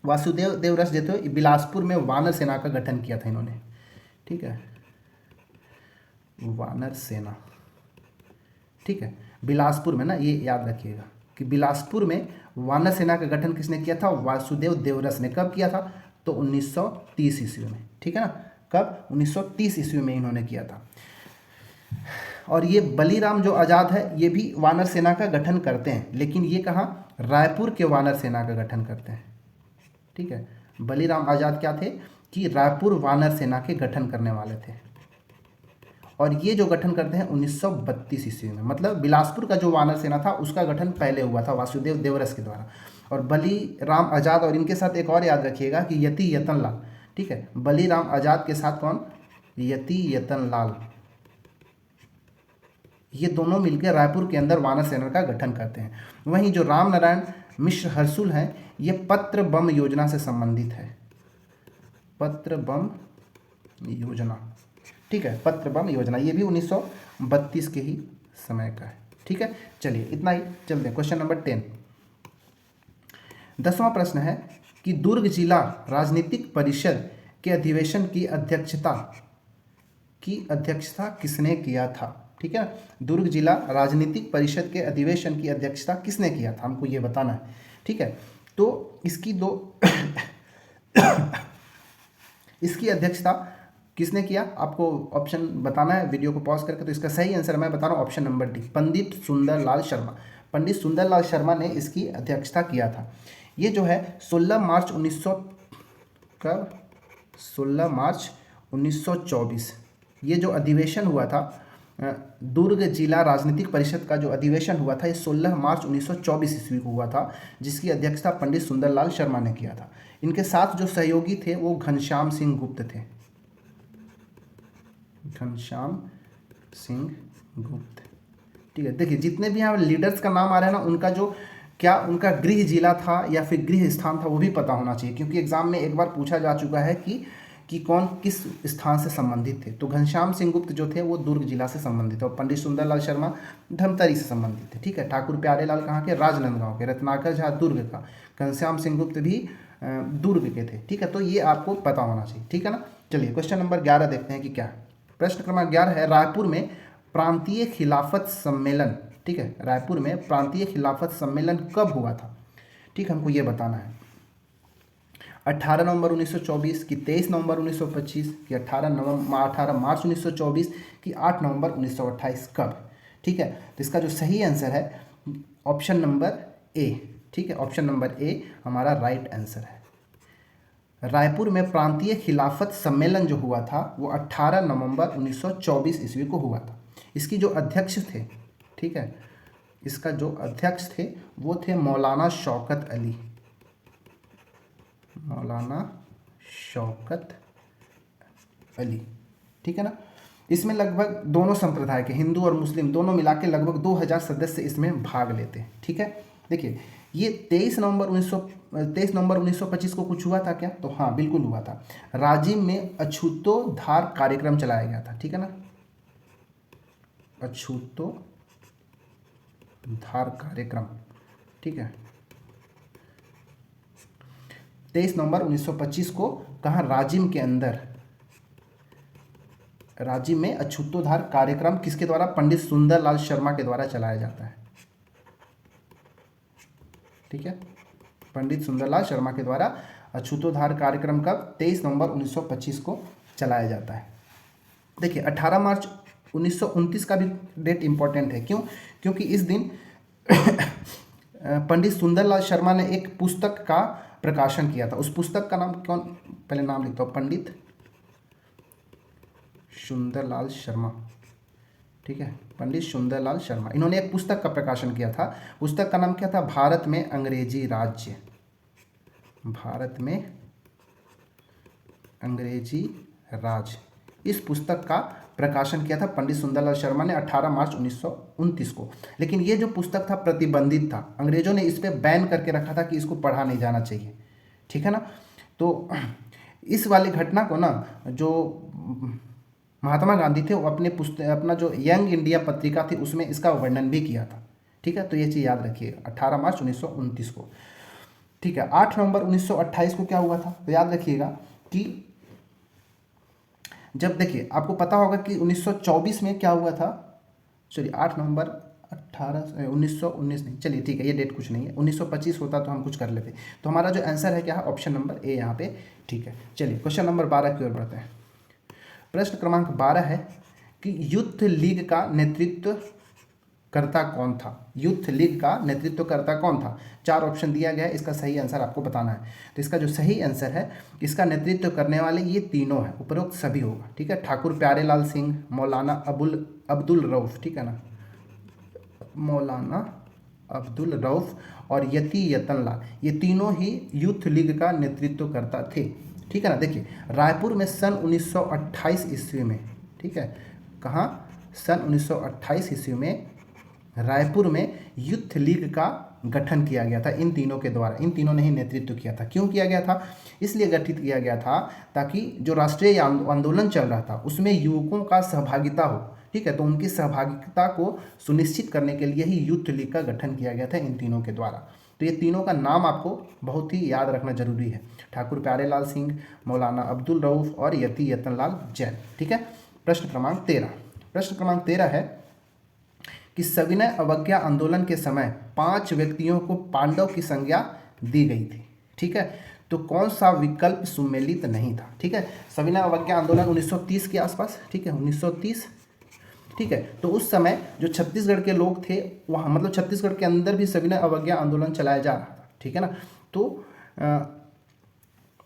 वासुदेव देवरस जो थे बिलासपुर में वानर सेना का गठन किया था इन्होंने। ठीक है, वानर सेना। ठीक है, बिलासपुर में ना, ये याद रखिएगा कि बिलासपुर में वानर सेना का गठन किसने किया था? वासुदेव देवरस ने। कब किया था? तो 1930 ईस्वी में। ठीक है ना, कब? 1930 ईस्वी में इन्होंने किया था। और ये बलीराम जो आज़ाद है ये भी वानर सेना का गठन करते हैं, लेकिन ये कहाँ? रायपुर के वानर सेना का गठन करते हैं। ठीक है, बलीराम आज़ाद क्या थे कि रायपुर वानर सेना के गठन करने वाले थे, और ये जो गठन करते हैं 1932 ईस्वी में। मतलब बिलासपुर का जो वानर सेना था उसका गठन पहले हुआ था वासुदेव देवरस के द्वारा। और बलीराम आज़ाद और इनके साथ एक और याद रखिएगा कि यति यतन लाल। ठीक है, बलीराम आज़ाद के साथ कौन? यति यतन लाल। ये दोनों मिलकर रायपुर के अंदर वानर सेना का गठन करते हैं। वहीं जो राम नारायण मिश्र हर्सुल हैं ये पत्र बम योजना से संबंधित है। पत्र बम योजना। ठीक है, पत्र बम योजना, ये भी 1932 के ही समय का है। ठीक है, चलिए इतना ही, चलते हैं क्वेश्चन नंबर 10। 10वां प्रश्न है कि दुर्ग जिला राजनीतिक परिषद के अधिवेशन की अध्यक्षता किसने किया था? ठीक है, दुर्ग जिला राजनीतिक परिषद के अधिवेशन की अध्यक्षता किसने किया था, हमको ये बताना है। ठीक है, तो इसकी इसकी अध्यक्षता किसने किया आपको ऑप्शन बताना है वीडियो को पॉज करके। तो इसका सही आंसर मैं बता रहा हूँ, option number D, Pandit Sundarlal Sharma. Pandit Sundarlal Sharma ने इसकी अध्यक्षता किया था। ये जो है 16 मार्च 1924 ये जो अधिवेशन हुआ था दुर्ग जिला राजनीतिक परिषद का जो अधिवेशन हुआ था ये 16 मार्च 1924 ईस्वी को हुआ था, जिसकी अध्यक्षता पंडित सुंदरलाल शर्मा ने किया था। इनके साथ जो सहयोगी थे वो घनश्याम सिंह गुप्त थे। घनश्याम सिंह गुप्त। ठीक है, देखिए जितने भी यहाँ लीडर्स का नाम आ रहा है ना, उनका जो क्या उनका गृह जिला था या फिर गृह स्थान था वो भी पता होना चाहिए, क्योंकि एग्जाम में एक बार पूछा जा चुका है कि कौन किस स्थान से संबंधित थे। तो घनश्याम सिंह गुप्त जो थे वो दुर्ग जिला से संबंधित थे और पंडित सुंदरलाल शर्मा धमतरी से संबंधित थे। ठीक है, ठाकुर प्यारेलाल कहाँ के? राजनांदगांव के। रत्नाकर झा दुर्ग का, घनश्याम सिंह गुप्त भी दुर्ग के थे। ठीक है, तो ये आपको पता होना चाहिए। ठीक है ना, चलिए क्वेश्चन नंबर 11 देखते हैं कि क्या है। प्रश्न क्रमांक 11 है, रायपुर में प्रांतीय खिलाफत सम्मेलन। ठीक है, रायपुर में प्रांतीय खिलाफत सम्मेलन कब हुआ था? ठीक, हमको ये बताना है। 18 नवंबर 1924 की 23 नवंबर 1925 की 18 मार्च 1924 की 8 नवंबर 1928 कब? ठीक है, तो इसका जो सही आंसर है ऑप्शन नंबर ए। ठीक है, ऑप्शन नंबर ए हमारा राइट आंसर है। रायपुर में प्रांतीय खिलाफत सम्मेलन जो हुआ था वो 18 नवंबर 1924 ईस्वी को हुआ था। इसकी जो अध्यक्ष थे, ठीक है, इसका जो अध्यक्ष थे वो थे मौलाना शौकत अली। मौलाना शौकत अली। ठीक है ना, इसमें लगभग दोनों संप्रदाय के हिंदू और मुस्लिम दोनों मिला के लगभग 2000 सदस्य इसमें भाग लेते हैं। ठीक है, देखिए ये 23 नवंबर 1925 को कुछ हुआ था क्या? तो हाँ बिल्कुल हुआ था। राजिम में अछूतोद्धार कार्यक्रम चलाया गया था। ठीक है ना, अछूतोद्धार कार्यक्रम। ठीक है, 23 नवंबर 1925 को कहाँ? राजिम के अंदर, राजिम में अछूतोद्धार कार्यक्रम किसके द्वारा? पंडित सुंदरलाल शर्मा के द्वारा चलाया जाता है। ठीक है, पंडित सुंदरलाल शर्मा के द्वारा अछूतोद्धार कार्यक्रम कब? 23 नवंबर 1925 को चलाया जाता है। देखिए 18 मार्च 1929 का भी डेट इंपॉर्टेंट है। क्यों? क्योंकि इस दिन पंडित सुंदरलाल शर्मा ने एक पुस्तक का प्रकाशन किया था। उस पुस्तक का नाम कौन, पहले नाम लिखता हूँ, पंडित सुंदरलाल शर्मा, ठीक है, पंडित सुंदरलाल शर्मा, इन्होंने एक पुस्तक का प्रकाशन किया था। पुस्तक का नाम क्या था? भारत में अंग्रेजी राज्य। भारत में अंग्रेजी राज, इस पुस्तक का प्रकाशन किया था पंडित सुंदरलाल शर्मा ने 18 मार्च 1929 को। लेकिन ये जो पुस्तक था प्रतिबंधित था, अंग्रेजों ने इस पे बैन करके रखा था कि इसको पढ़ा नहीं जाना चाहिए, ठीक है ना। तो इस वाली घटना को ना जो महात्मा गांधी थे वो अपना जो यंग इंडिया पत्रिका थी उसमें इसका वर्णन भी किया था, ठीक है। तो ये चीज़ याद रखिएगा, 18 मार्च 1929 को, ठीक है। 8 नवंबर 1928 को क्या हुआ था? तो याद रखिएगा कि जब, देखिए आपको पता होगा कि 1924 में क्या हुआ था, चलिए 8 नवंबर 1919 नहीं, चलिए ठीक है, ये डेट कुछ नहीं है, 1925 होता तो हम कुछ कर लेते। तो हमारा जो आंसर है क्या है? ऑप्शन नंबर ए यहाँ पे, ठीक है। चलिए क्वेश्चन नंबर 12 की ओर बढ़ते हैं। प्रश्न क्रमांक 12 है कि युद्ध लीग का नेतृत्व करता कौन था? युद्ध लीग का नेतृत्व करता कौन था? 4 ऑप्शन दिया गया है, इसका सही आंसर आपको बताना है। तो इसका जो सही आंसर है, इसका नेतृत्व करने वाले ये तीनों हैं, उपरोक्त सभी होगा, ठीक है। ठाकुर प्यारेलाल सिंह, मौलाना अब्दुल रऊफ, ठीक है ना, मौलाना अब्दुल रऊफ और यति यतन लाल, ये तीनों ही यूथ लीग का नेतृत्व करता थे, ठीक है ना। देखिए रायपुर में सन 1928 ईस्वी में, ठीक है, कहाँ? सन 1928 ईस्वी में रायपुर में यूथ लीग का गठन किया गया था इन तीनों के द्वारा। इन तीनों ने ही नेतृत्व किया था। क्यों किया गया था? इसलिए गठित किया गया था ताकि जो राष्ट्रीय आंदोलन चल रहा था उसमें युवकों का सहभागिता हो, ठीक है। तो उनकी सहभागिता को सुनिश्चित करने के लिए ही यूथ लीग का गठन किया गया था इन तीनों के द्वारा। तो ये तीनों का नाम आपको बहुत ही याद रखना जरूरी है, ठाकुर प्यारेलाल सिंह, मौलाना अब्दुल रऊफ और यति यतनलाल जैन, ठीक है। प्रश्न क्रमांक 13, प्रश्न क्रमांक 13 है कि सविनय अवज्ञा आंदोलन के समय 5 व्यक्तियों को पांडव की संज्ञा दी गई थी, ठीक है। तो कौन सा विकल्प सुमेलित नहीं था? ठीक है, सविनय अवज्ञा आंदोलन 1930 के आसपास, ठीक है, 1930, ठीक है। तो उस समय जो छत्तीसगढ़ के लोग थे वहाँ, मतलब छत्तीसगढ़ के अंदर भी सविनय अवज्ञा आंदोलन चलाया जा रहा था, ठीक है ना। तो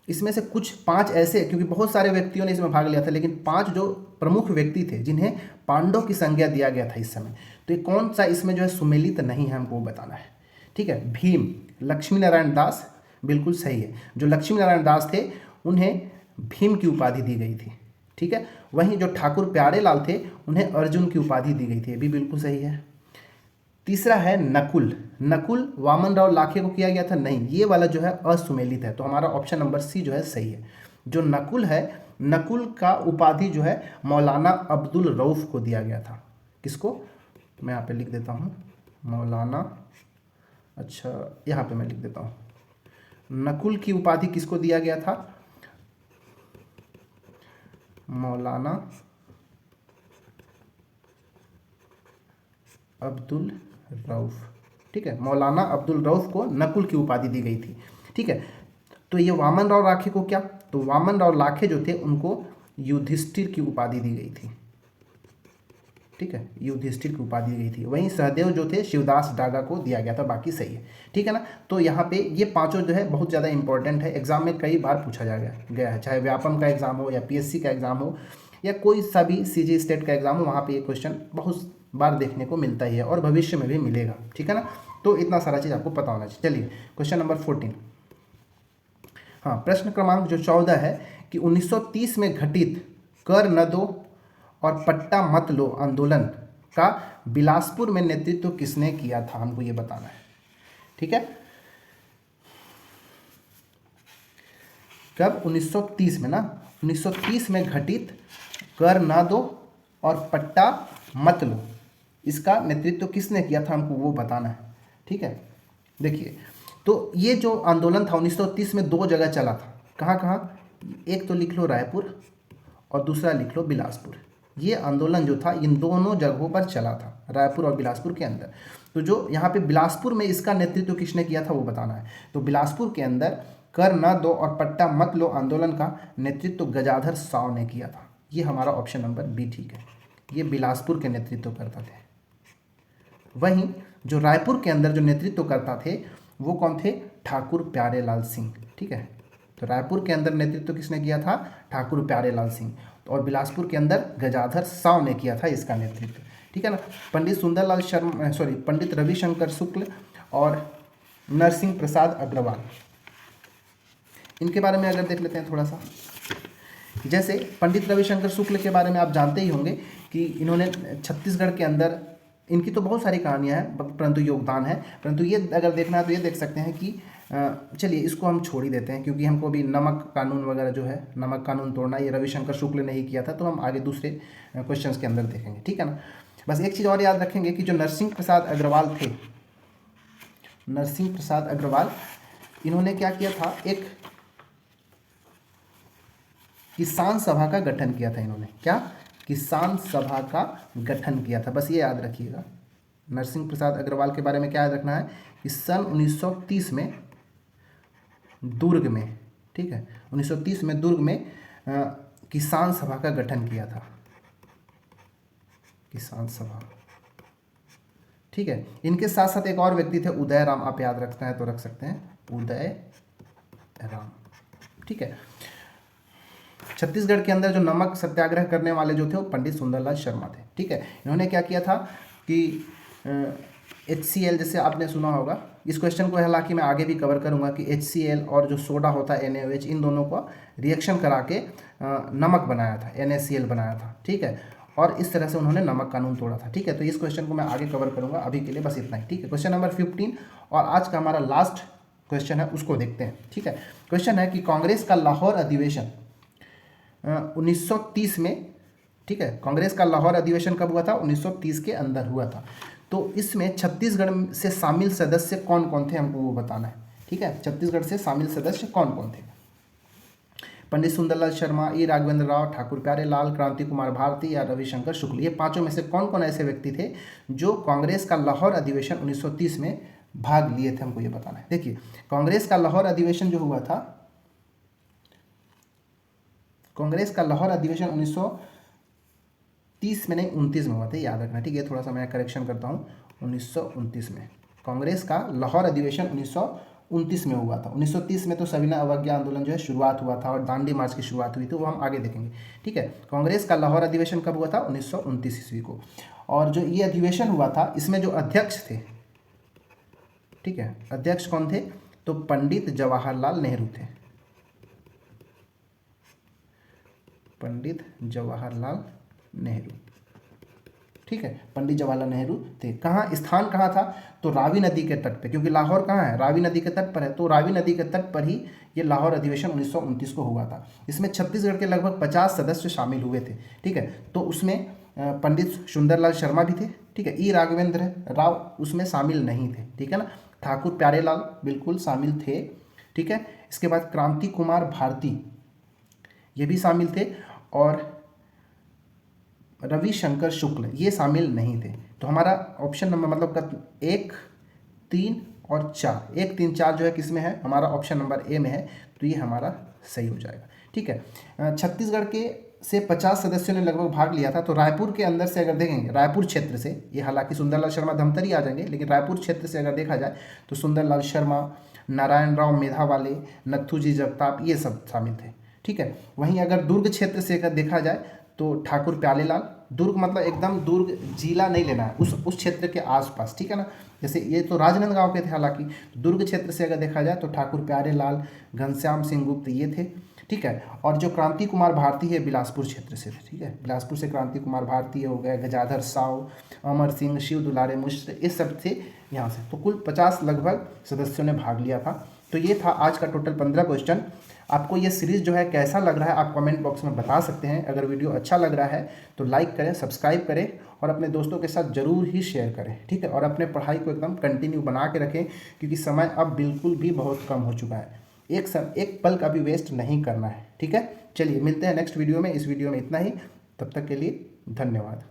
इसमें से कुछ 5 ऐसे, क्योंकि बहुत सारे व्यक्तियों ने इसमें भाग लिया था, लेकिन 5 जो प्रमुख व्यक्ति थे जिन्हें पांडव की संज्ञा दिया गया था इस समय, तो ये कौन सा इसमें जो है सुमेलित नहीं है, हमको बताना है, ठीक है। भीम, लक्ष्मी नारायण दास, बिल्कुल सही है। जो लक्ष्मी नारायण दास थे उन्हें भीम की उपाधि दी गई थी, ठीक है। वहीं जो ठाकुर प्यारेलाल थे उन्हें अर्जुन की उपाधि दी गई थी, ये भी बिल्कुल सही है। तीसरा है नकुल, नकुल वामन राव लाखे को किया गया था, नहीं, ये वाला जो है असुमेलित है। तो हमारा ऑप्शन नंबर सी जो है सही है। जो नकुल है, नकुल का उपाधि जो है मौलाना अब्दुल रऊफ को दिया गया था। किसको? मैं यहाँ पे लिख देता हूँ, मौलाना, अच्छा यहाँ पे मैं लिख देता हूँ, नकुल की उपाधि किसको दिया गया था? मौलाना अब्दुल रऊफ, ठीक है, मौलाना अब्दुल रऊफ को नकुल की उपाधि दी गई थी, ठीक है। तो ये वामन राव लाखे को क्या? तो वामन राव लाखे जो थे उनको युधिष्ठिर की उपाधि दी गई थी, ठीक है, युधिष्ठिर की उपाधि दी गई थी। वहीं सहदेव जो थे शिवदास डागा को दिया गया था, बाकी सही है, ठीक है ना। तो यहाँ पे ये पांचों जो है बहुत ज़्यादा इंपॉर्टेंट है, एग्जाम में कई बार पूछा गया है, चाहे व्यापम का एग्जाम हो या पीएससी का एग्जाम हो या कोई सा भी सीजी स्टेट का एग्जाम हो, वहाँ पे ये क्वेश्चन बहुत बार देखने को मिलता ही है और भविष्य में भी मिलेगा, ठीक है ना। तो इतना सारा चीज़ आपको पता होना चाहिए। चलिए क्वेश्चन नंबर 14, हाँ, प्रश्न क्रमांक जो 14 है कि 1930 में घटित कर न दो और पट्टा मत लो आंदोलन का बिलासपुर में नेतृत्व किसने किया था, हमको ये बताना है, ठीक है। कब? 1930 में ना, 1930 में घटित कर ना दो और पट्टा मत लो, इसका नेतृत्व किसने किया था, हमको वो बताना है, ठीक है। देखिए तो ये जो आंदोलन था 1930 में 2 जगह चला था, कहाँ कहाँ? एक तो लिख लो रायपुर और दूसरा लिख लो बिलासपुर। ये आंदोलन जो था इन दोनों जगहों पर चला था, रायपुर और बिलासपुर के अंदर। तो जो यहाँ पे बिलासपुर में इसका नेतृत्व किसने किया था वो बताना है। तो बिलासपुर के अंदर कर न दो और पट्टा मत लो आंदोलन का नेतृत्व गजाधर साव ने किया था। ये हमारा ऑप्शन नंबर बी ठीक है, ये बिलासपुर के नेतृत्व करता थे। वहीं जो रायपुर के अंदर जो नेतृत्व करता थे वो कौन थे? ठाकुर प्यारेलाल सिंह। ठीक है, तो रायपुर के अंदर नेतृत्व किसने किया था? ठाकुर प्यारेलाल सिंह। और बिलासपुर के अंदर गजाधर साव ने किया था इसका नेतृत्व। ठीक है ना। पंडित सुंदरलाल शर्मा, पंडित रविशंकर शुक्ल और नरसिंह प्रसाद अग्रवाल, इनके बारे में अगर देख लेते हैं थोड़ा सा। जैसे पंडित रविशंकर शुक्ल के बारे में आप जानते ही होंगे कि इन्होंने छत्तीसगढ़ के अंदर, इनकी तो बहुत सारी कहानियां हैं परंतु योगदान है, परंतु ये अगर देखना है तो ये देख सकते हैं कि चलिए इसको हम छोड़ ही देते हैं क्योंकि हमको भी नमक कानून वगैरह जो है, नमक कानून तोड़ना, ये रविशंकर शुक्ल ने ही किया था, तो हम आगे दूसरे क्वेश्चंस के अंदर देखेंगे। ठीक है ना। बस एक चीज़ और याद रखेंगे कि जो नरसिंह प्रसाद अग्रवाल थे, नरसिंह प्रसाद अग्रवाल, इन्होंने क्या किया था? एक किसान सभा का गठन किया था। इन्होंने क्या? किसान सभा का गठन किया था। बस ये याद रखिएगा। नरसिंह प्रसाद अग्रवाल के बारे में क्या याद रखना है कि सन 1930 में दुर्ग में, ठीक है, 1930 में दुर्ग में किसान सभा का गठन किया था। किसान सभा, ठीक है। इनके साथ साथ एक और व्यक्ति थे, उदय राम, आप याद रखते हैं तो रख सकते हैं, उदय राम। ठीक है। छत्तीसगढ़ के अंदर जो नमक सत्याग्रह करने वाले जो थे वो पंडित सुंदरलाल शर्मा थे। ठीक है। इन्होंने क्या किया था कि HCl, जैसे आपने सुना होगा, इस क्वेश्चन को हालांकि मैं आगे भी कवर करूंगा कि HCl और जो सोडा होता है NaOH, इन दोनों को रिएक्शन करा के नमक बनाया था, NaCl बनाया था। ठीक है। और इस तरह से उन्होंने नमक कानून तोड़ा था। ठीक है। तो इस क्वेश्चन को मैं आगे कवर करूंगा, अभी के लिए बस इतना ही। ठीक है। क्वेश्चन नंबर 15 और आज का हमारा लास्ट क्वेश्चन है, उसको देखते हैं। ठीक है। क्वेश्चन है कि कांग्रेस का लाहौर अधिवेशन 1930 में, ठीक है, कांग्रेस का लाहौर अधिवेशन कब हुआ था? 1930 के अंदर हुआ था। तो इसमें छत्तीसगढ़ से शामिल सदस्य कौन कौन थे, हमको वो बताना है। ठीक है। छत्तीसगढ़ से शामिल सदस्य कौन कौन थे? पंडित सुंदरलाल शर्मा, ई राघवेंद्र राव, ठाकुर प्यारेलाल, क्रांति कुमार भारती या रविशंकर शुक्ल, ये पांचों में से कौन कौन ऐसे व्यक्ति थे जो कांग्रेस का लाहौर अधिवेशन 1930 में भाग लिए थे, हमको ये बताना है। देखिए, कांग्रेस का लाहौर अधिवेशन जो हुआ था, कांग्रेस का लाहौर अधिवेशन 1930 में नहीं, 29 में हुआ था, याद रखना। ठीक है। थोड़ा सा मैं करेक्शन करता हूँ, 1929 में कांग्रेस का लाहौर अधिवेशन 1929 में हुआ था। 1930 में तो सविनय अवज्ञा आंदोलन जो है शुरुआत हुआ था और दांडी मार्च की शुरुआत हुई थी, वो हम आगे देखेंगे। ठीक है। कांग्रेस का लाहौर अधिवेशन कब हुआ था? 1929 ईस्वी को। और जो ये अधिवेशन हुआ था, इसमें जो अध्यक्ष थे, ठीक है, अध्यक्ष कौन थे? तो पंडित जवाहरलाल नेहरू थे। पंडित जवाहरलाल नेहरू। ठीक है। पंडित जवाहरलाल नेहरू थे। कहाँ, स्थान कहाँ था? तो रावी नदी के तट पे, क्योंकि लाहौर कहाँ है? रावी नदी के तट पर है। तो रावी नदी के तट पर ही ये लाहौर अधिवेशन 1929 को हुआ था। इसमें छत्तीसगढ़ के लगभग 50 सदस्य शामिल हुए थे। ठीक है। तो उसमें पंडित सुंदरलाल शर्मा भी थे। ठीक है। ई राघवेंद्र राव उसमें शामिल नहीं थे। ठीक है ना। ठाकुर प्यारेलाल बिल्कुल शामिल थे। ठीक है। इसके बाद क्रांति कुमार भारती ये भी शामिल थे और रविशंकर शुक्ल ये शामिल नहीं थे। तो हमारा ऑप्शन नंबर मतलब 1, 3 और 4, 1, 3, 4 जो है किस में है? हमारा ऑप्शन नंबर ए में है। तो ये हमारा सही हो जाएगा। ठीक है। छत्तीसगढ़ के से 50 सदस्यों ने लगभग भाग लिया था। तो रायपुर के अंदर से अगर देखेंगे, रायपुर क्षेत्र से, ये हालांकि सुंदरलाल शर्मा धमतरी आ जाएंगे, लेकिन रायपुर क्षेत्र से अगर देखा जाए तो सुंदरलाल शर्मा, नारायण राव मेधावाले, नथुजी जगताप, ये सब शामिल थे। ठीक है। वहीं अगर दुर्ग क्षेत्र से अगर देखा जाए तो ठाकुर प्यारेलाल, दुर्ग मतलब एकदम दुर्ग जिला नहीं लेना है, उस क्षेत्र के आसपास। ठीक है ना। जैसे ये तो राजनांदगांव के थे, हालांकि दुर्ग क्षेत्र से अगर देखा जाए तो ठाकुर प्यारेलाल, घनश्याम सिंह गुप्त ये थे। ठीक है। और जो क्रांति कुमार भारती है बिलासपुर क्षेत्र से थे। ठीक है। बिलासपुर से क्रांति कुमार भारती हो गए, गजाधर साव, अमर सिंह, शिव दुलारे मिश्र, ये सब थे यहाँ से। तो कुल 50 लगभग सदस्यों ने भाग लिया था। तो ये था आज का टोटल 15 क्वेश्चन। आपको ये सीरीज़ जो है कैसा लग रहा है आप कमेंट बॉक्स में बता सकते हैं। अगर वीडियो अच्छा लग रहा है तो लाइक करें, सब्सक्राइब करें और अपने दोस्तों के साथ ज़रूर ही शेयर करें। ठीक है। और अपने पढ़ाई को एकदम कंटिन्यू बना के रखें, क्योंकि समय अब बिल्कुल भी बहुत कम हो चुका है। एक पल का भी वेस्ट नहीं करना है। ठीक है। चलिए मिलते हैं नेक्स्ट वीडियो में। इस वीडियो में इतना ही, तब तक के लिए धन्यवाद।